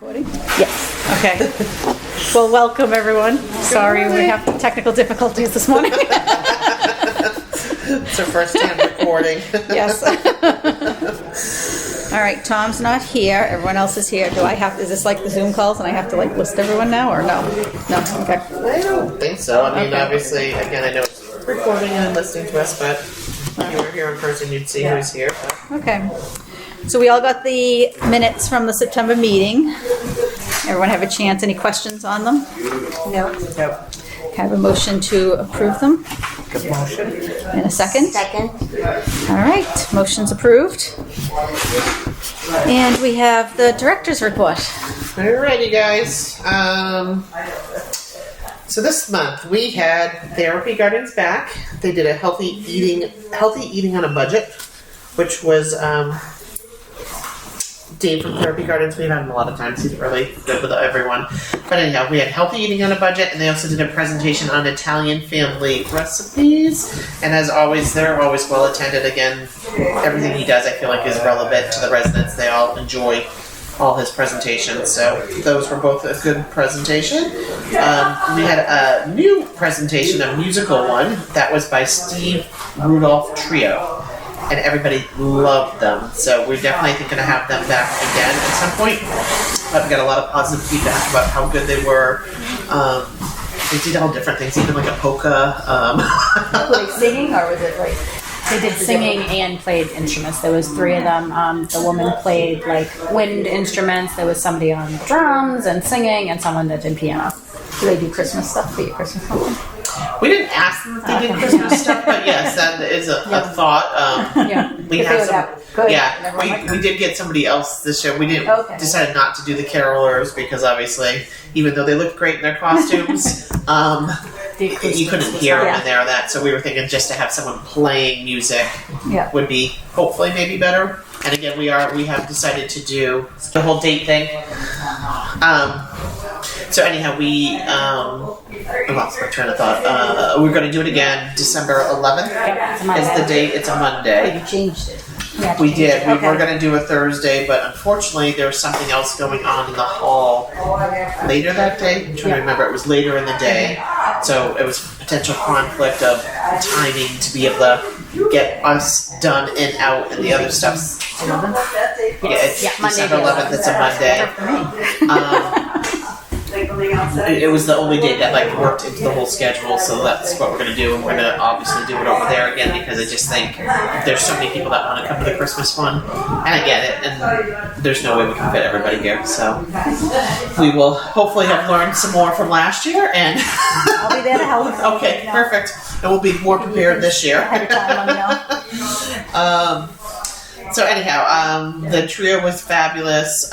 Yes. Okay. Well, welcome everyone. Sorry we have technical difficulties this morning. It's our first time recording. Yes. All right, Tom's not here. Everyone else is here. Is this like the Zoom calls and I have to like list everyone now or no? No, okay. I don't think so. I mean, obviously, again, I know it's recording and listening to us, but if you were here in person, you'd see who's here. Okay. So we all got the minutes from the September meeting. Everyone have a chance? Any questions on them? No. Have a motion to approve them? Good motion. In a second? Second. All right, motion's approved. And we have the director's report. Alrighty, guys. So this month we had Therapy Gardens back. They did a healthy eating on a budget, which was Dave from Therapy Gardens. We've had him a lot of times. He's really good with everyone. But anyhow, we had healthy eating on a budget, and they also did a presentation on Italian family recipes. And as always, they're always well attended. Again, everything he does, I feel like, is relevant to the residents. They all enjoy all his presentations. So those were both a good presentation. We had a new presentation, a musical one, that was by Steve Rudolph Trio. And everybody loved them. So we're definitely going to have them back again at some point. I've got a lot of positive feedback about how good they were. They did all different things, even like a polka. Like singing, or was it like? They did singing and played instruments. There was 3 of them. The woman played like wind instruments. There was somebody on drums and singing, and someone that did piano. Do they do Christmas stuff for your Christmas pumpkin? We didn't ask them if they did Christmas stuff, but yes, that is a thought. We have some. We did get somebody else this year. We didn't decided not to do the carolers because obviously, even though they looked great in their costumes, you couldn't hear them in there. So we were thinking just to have someone playing music would be hopefully maybe better. And again, we have decided to do the whole date thing. So anyhow, I lost my train of thought. We're going to do it again. December 11th is the date. It's a Monday. You changed it. We did. We were going to do a Thursday, but unfortunately there was something else going on in the hall later that day. I'm trying to remember. It was later in the day. So it was potential conflict of timing to be able to get us done and out and the other stuff's 11th? It's December 11th. It's a Monday. It was the only day that worked into the whole schedule, so that's what we're going to do. And we're going to obviously do it over there again because I just think there's so many people that want to come to the Christmas one, and I get it. And there's no way we can fit everybody here, so we will hopefully have learned some more from last year. And I'll be there to help. Okay, perfect. And we'll be more prepared this year. Ahead of time, let me know. So anyhow, the trio was fabulous.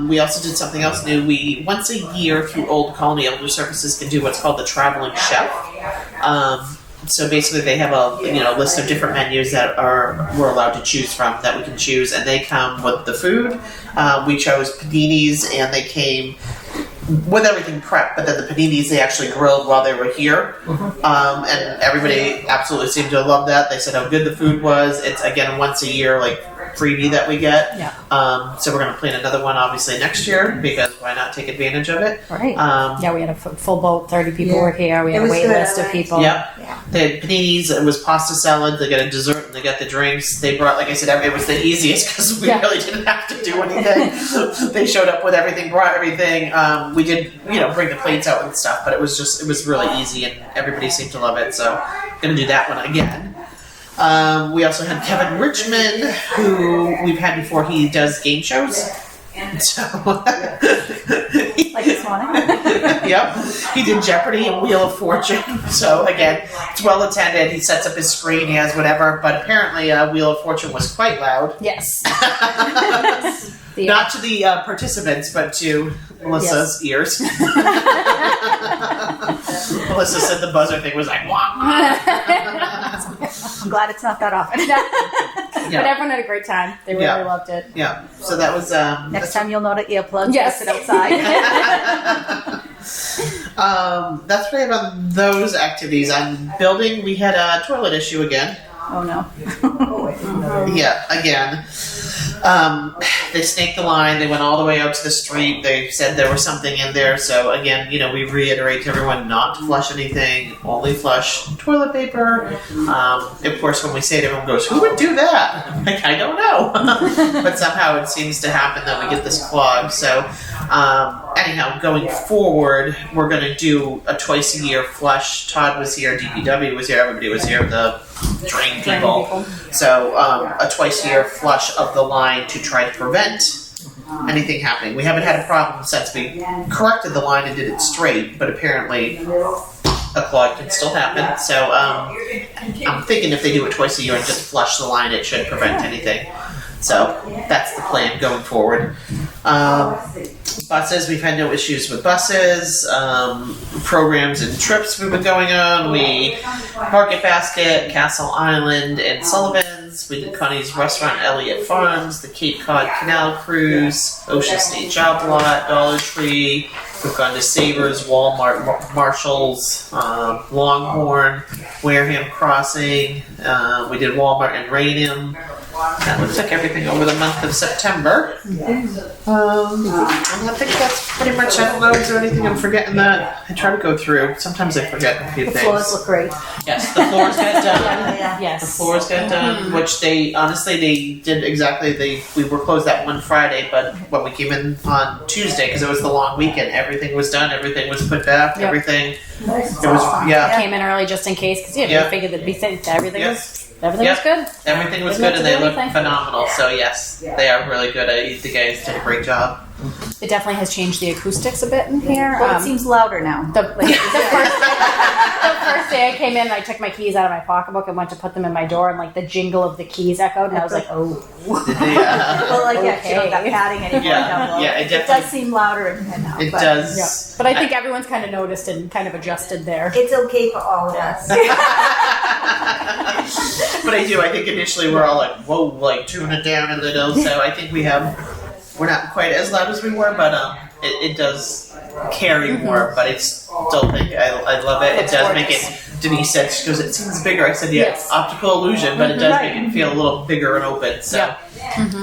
We also did something else new. We once a year through Old Colony Elder Services can do what's called the traveling chef. So basically, they have a list of different menus that we're allowed to choose from that we can choose, and they come with the food. We chose paninis, and they came with everything prepped, but then the paninis they actually grilled while they were here, and everybody absolutely seemed to love that. They said how good the food was. It's again once a year freebie that we get. So we're going to plan another one obviously next year because why not take advantage of it? Right. We had a full boat. 30 people were here. We had a wait list of people. They had paninis. It was pasta salad. They got a dessert and they got the drinks. They brought, like I said, it was the easiest because we really didn't have to do anything. They showed up with everything, brought everything. We did, bring the plates out and stuff, but it was really easy and everybody seemed to love it. So going to do that one again. We also had Kevin Richmond, who we've had before. He does game shows. So, like this morning. Yep. He did Jeopardy and Wheel of Fortune. So again, it's well attended. He sets up his screen. He has whatever. But apparently, Wheel of Fortune was quite loud. Yes. Not to the participants, but to Melissa's ears. Melissa said the buzzer thing was like, wah. I'm glad it's not that often. But everyone had a great time. They really loved it. Yeah. So that was... Next time you'll know to earplugs. Yes. Sit outside. That's really about those activities. On building, we had a toilet issue again. Oh no. Yeah, again. They snaked the line. They went all the way out to the street. They said there was something in there. So again, we reiterate to everyone not to flush anything. Only flush toilet paper. Of course, when we say it, everyone goes, "Who would do that?" I'm like, I don't know, but somehow it seems to happen that we get this clog. So anyhow, going forward, we're going to do a twice a year flush. Todd was here. DPW was here. Everybody was here. The drain people. So a twice a year flush of the line to try to prevent anything happening. We haven't had a problem since we corrected the line and did it straight, but apparently a clog can still happen. So I'm thinking if they do it twice a year and just flush the line, it should prevent anything. So that's the plan going forward. Buses, we've had no issues with buses. Programs and trips we've been going on. We Market Basket, Castle Island, and Sullivan's. We did Connie's Restaurant, Elliott Farms, the Cape Cod Canal Cruise, Ocean State Job Lot, Dollar Tree. We've gone to Savers, Walmart, Marshalls, Longhorn, Wareham Crossing. We did Walmart and Raynham. That looks like everything over the month of September. I think that's pretty much it. I don't know, is there anything I'm forgetting that I try to go through? Sometimes I forget a few The things. floors look great. Yes, the floors got done. Yes. The floors got done, which they did exactly. We were closed that one Friday, but when we came in on Tuesday, because it was the long weekend, everything was done. Everything was put back. Yep. Everything. It was Came in early just in case because Yeah. we figured that'd be safe. Everything Yep. was good. Everything was Didn't good, and have to they do looked anything. phenomenal. So yes, they are really good. The guys did a great job. It definitely has changed the acoustics a bit in here. Well, it seems louder now. The first day I came in, I took my keys out of my pocketbook and went to put them in my door, and like the jingle of the keys echoed, and I was like, "Oh, Did they, Well, like, yeah, you don't got Okay. padding anymore. Yeah, down below. yeah, it It definitely- does seem louder in here now. It but does. yeah." But I think everyone's kind of noticed and kind of adjusted there. It's okay for all of us. But I do. I think initially we're all like, "Whoa!" Like tune it down a little. So I think we're not quite as loud as we were, but it does carry more. But it's still think I love it. It It's does make gorgeous. it. Denise said, she goes, "It seems bigger." I said, "Yeah, Yes. it's optical illusion, but it does Right. make it feel a little bigger and open." So Yeah.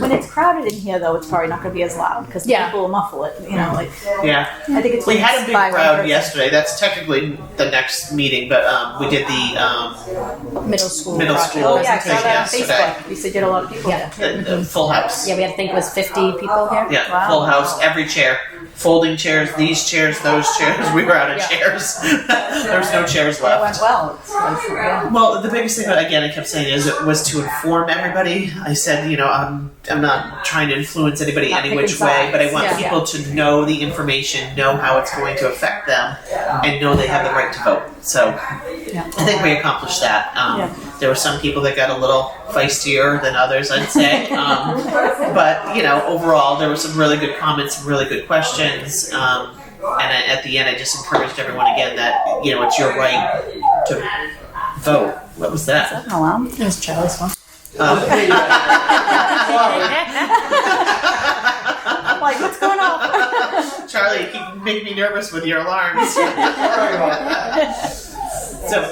When it's crowded in here, though, it's probably not going to be as loud because Yeah. people will muffle it. Like yeah. I think it's We when had a it's big by one crowd person. yesterday. That's technically the next meeting, but we did the Middle school. Middle project school. Oh yeah, I saw that on Yesterday. Facebook. You said you had a lot of people. Yeah. there. the full house. Yeah, we had to think it was 50 people here. Yeah, Wow. full house, every chair. Folding chairs, these chairs, those chairs. We were out of Yeah. chairs. There was no chairs It went left. well. Yeah. Well, the biggest thing, again, I kept saying is it was to inform everybody. I said, I'm not trying to influence anybody Not any which picking way, sides. but I want Yeah. people to know the information, know how it's going to affect them, and know they have the right to vote. So Yeah. I think we accomplished that. Yeah. There were some people that got a little feistier than others, I'd say. But, overall, there were some really good comments, some really good questions. At the end, I just encouraged everyone again that, it's your right to vote. What was that? Oh, wow. It was Charlie's one. I'm like, what's going on? Charlie, you keep making me nervous with your alarms. So,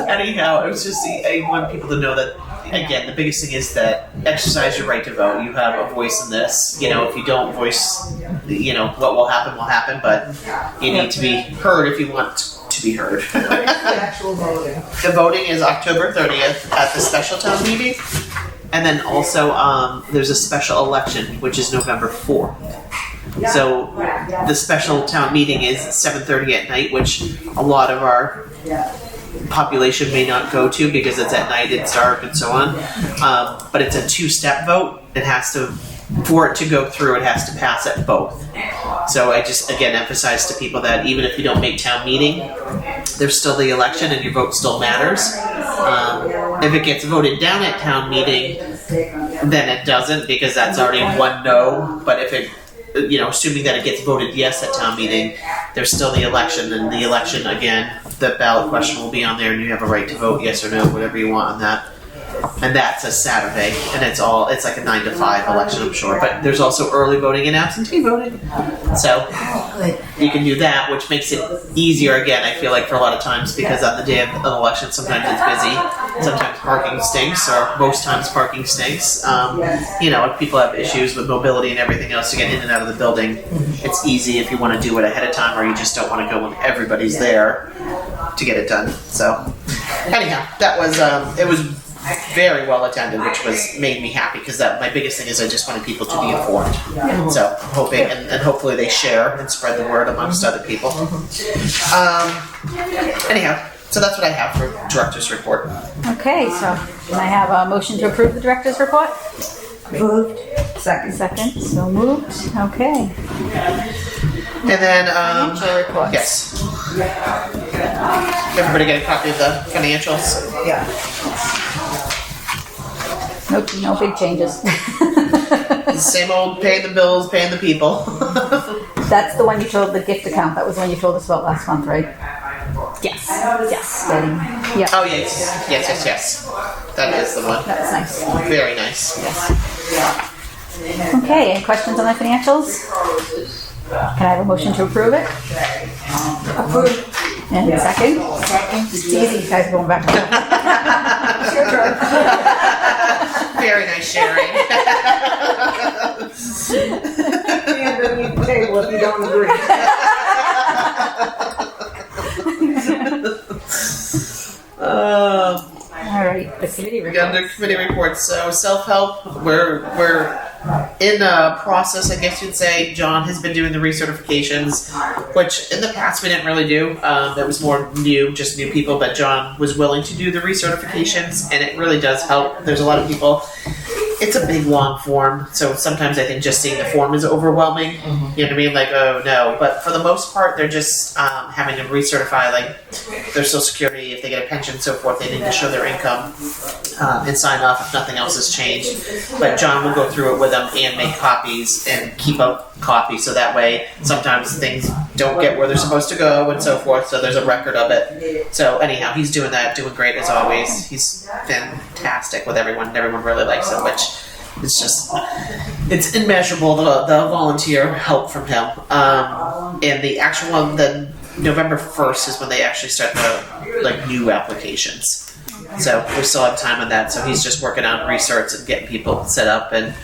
anyhow, it was just, I want people to know that, again, the biggest thing is that exercise your right to vote. You have a voice in this. If you don't voice, what will happen, but you need to be heard if you want to be heard. Actual voting. The voting is October 30th at the special town meeting. And then also, there's a special election, which is November 4th. So the special town meeting is 7:30 at night, which a lot of our population may not go to because it's at night, it's dark, and so on. But it's a two-step vote. For it to go through, it has to pass at both. So I just, again, emphasize to people that even if you don't make town meeting, there's still the election and your vote still matters. If it gets voted down at town meeting, then it doesn't because that's already one no. But if it, assuming that it gets voted yes at town meeting, there's still the election. And the election, again, the ballot question will be on there and you have a right to vote yes or no, whatever you want on that. And that's a Saturday, and it's like a 9 to 5 election, I'm sure. But there's also early voting and absentee voting. So you can do that, which makes it easier again, I feel like, for a lot of times, because on the day of an election, sometimes it's busy. Sometimes parking stinks, or most times parking stinks. If people have issues with mobility and everything else to get in and out of the building, it's easy if you want to do it ahead of time, or you just don't want to go when everybody's there to get it done. So anyhow, that was, it was very well attended, which made me happy, because my biggest thing is I just wanted people to be informed. So I'm hoping, and hopefully they share and spread the word amongst other people. Anyhow, so that's what I have for director's report. Okay, so can I have a motion to approve the director's report? Moved. Second. Second, so moved. Okay. And then, Financial reports. yes. Everybody get a copy of the financials? Yeah. No big changes. The same old paying the bills, paying the people. That's the one you told, the gift account. That was the one you told us about last month, right? Yes. Yes. Yeah. Oh, yes. That is the one. That's nice. Very nice. Okay, any questions on the financials? Can I have a motion to approve it? Approved. And second? Second. It's easy, you guys are going back. It's your turn. Very nice sharing. And then you table if you don't agree. All right, the committee Under reports. committee reports, so self-help, we're in a process, I guess you'd say. John has been doing the recertifications, which in the past we didn't really do. That was more new, just new people, but John was willing to do the recertifications, and it really does help. There's a lot of people. It's a big, long form, so sometimes I think just seeing the form is overwhelming. You know what I mean? Like, oh no. But for the most part, they're just having to recertify, like, their Social Security, if they get a pension, so forth. They need to show their income and sign off if nothing else has changed. But John will go through it with them and make copies and keep a copy, so that way sometimes things don't get where they're supposed to go and so forth. So there's a record of it. So anyhow, he's doing that, doing great as always. He's fantastic with everyone, and everyone really likes him, which is just, it's immeasurable, the volunteer help from him. And the actual one, the November 1st is when they actually start the new applications. So we still have time on that. So he's just working on research and getting people set up, and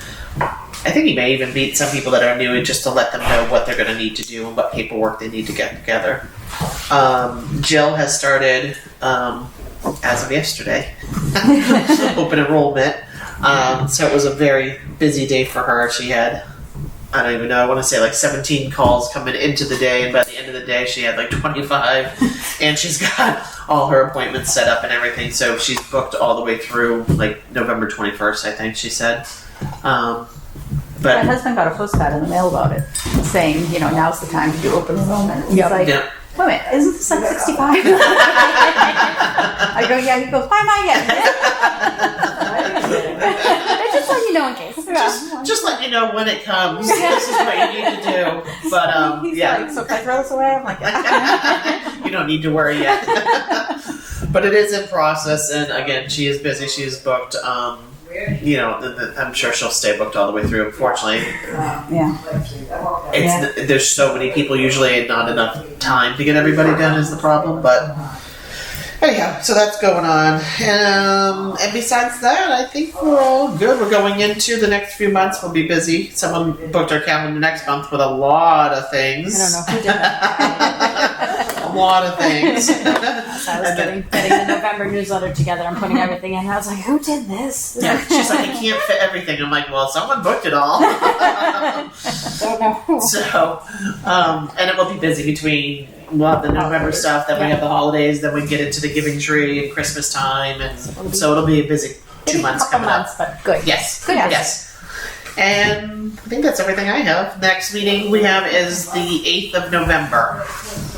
I think he may even meet some people that are new just to let them know what they're going to need to do and what paperwork they need to get together. Jill has started, as of yesterday, open enrollment. So it was a very busy day for her. She had, I don't even know, I want to say like 17 calls coming into the day, and by the end of the day she had like 25, and she's got all her appointments set up and everything, so she's booked all the way through like November 21st, I think she said. My But husband got a postcard in the mail about it, saying, now's the time to do open enrollment. He's like, yeah. wait a minute, isn't this like 65? I go, yeah. He goes, why am I getting it? They're just letting you know in case. Just let you know when it comes. This is what you need to do. But He's yeah, like, so can I throw this away? I'm like, you don't need to worry yet. But it is in process, and again, she is busy. She is booked. I'm sure she'll stay booked all the way through. Unfortunately, yeah. there's so many people usually, and not enough time to get everybody done is the problem. But anyhow, so that's going on. And besides that, I think we're all good. We're going into the next few months. We'll be busy. Someone booked our calendar next month with a lot of things. I don't know who did that. A lot of things. So I was getting the November newsletter together and putting everything in. I was like, who did this? Yeah, she's like, I can't fit everything. I'm like, well, someone booked it all. Oh, no. So, and it will be busy between, we'll have the November stuff, then we have the holidays, then we get into the giving tree and Christmas time, and so it'll be a busy 2 months Couple coming up. months, but good. Yes. Good. Yes. And I think that's everything I have. Next meeting we have is the 8th of November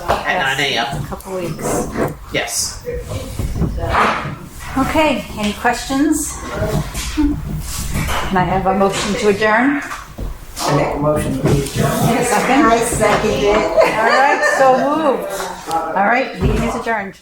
at 9 a.m. A couple weeks. Yes. Okay, any questions? Can I have a motion to adjourn? I make a motion, please. A second? I second it. All right, so moved. All right, meeting is adjourned.